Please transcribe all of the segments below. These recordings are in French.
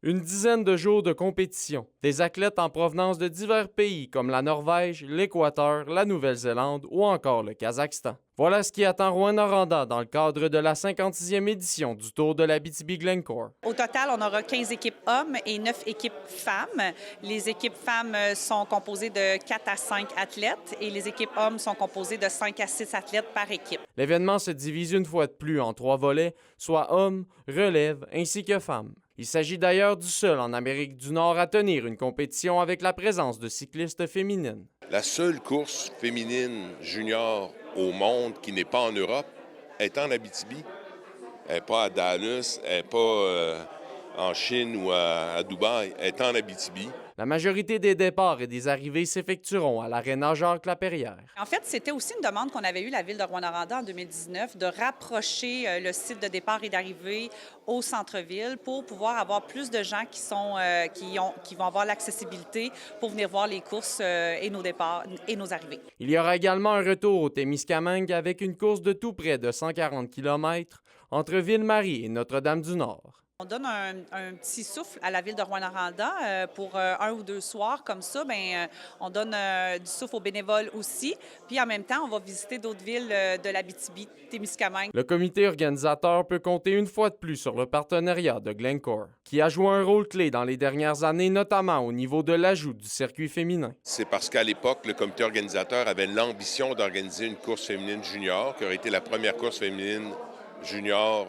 Une dizaine de jours de compétition. Des athlètes en provenance de divers pays comme la Norvège, l'Équateur, la Nouvelle-Zélande ou encore le Kazakhstan. Voilà ce qui attend Rouyn-Noranda dans le cadre de la 56e édition du Tour de l'Abitibi-Glencore. Au total, on aura 15 équipes hommes et 9 équipes femmes. Les équipes femmes sont composées de 4 à 5 athlètes et les équipes hommes sont composées de 5 à 6 athlètes par équipe. L'événement se divise une fois de plus en 3 volets, soit hommes, relève ainsi que femmes. Il s'agit d'ailleurs du seul en Amérique du Nord à tenir une compétition avec la présence de cyclistes féminines. La seule course féminine junior au monde qui n'est pas en Europe est en Abitibi. Elle n'est pas à Dallas, elle n'est pas en Chine ou à Dubaï, elle est en Abitibi. La majorité des départs et des arrivées s'effectueront à l'aréna Jacques-Lapérière. En fait, c'était aussi une demande qu'on avait eue, la Ville de Rouyn-Noranda, en 2019, de rapprocher le site de départ et d'arrivée au centre-ville pour pouvoir avoir plus de gens qui vont avoir l'accessibilité pour venir voir les courses et nos départs et nos arrivées. Il y aura également un retour au Témiscamingue avec une course de tout près de 140 km entre Ville-Marie et Notre-Dame-du-Nord. On donne un petit souffle à la Ville de Rouyn-Noranda pour 1 ou 2 soirs. Comme ça, on donne du souffle aux bénévoles aussi. Puis en même temps, on va visiter d'autres villes de l'Abitibi-Témiscamingue. Le comité organisateur peut compter une fois de plus sur le partenariat de Glencore, qui a joué un rôle clé dans les dernières années, notamment au niveau de l'ajout du circuit féminin. C'est parce qu'à l'époque, le comité organisateur avait l'ambition d'organiser une course féminine junior, qui aurait été la première course féminine junior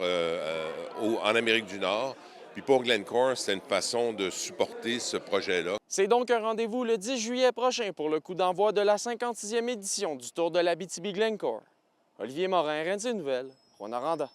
en Amérique du Nord. Puis pour Glencore, c'était une façon de supporter ce projet-là. C'est donc un rendez-vous le 10 juillet prochain pour le coup d'envoi de la 56e édition du Tour de l'Abitibi-Glencore. Olivier Morin, RNC Nouvelles, Rouyn-Noranda.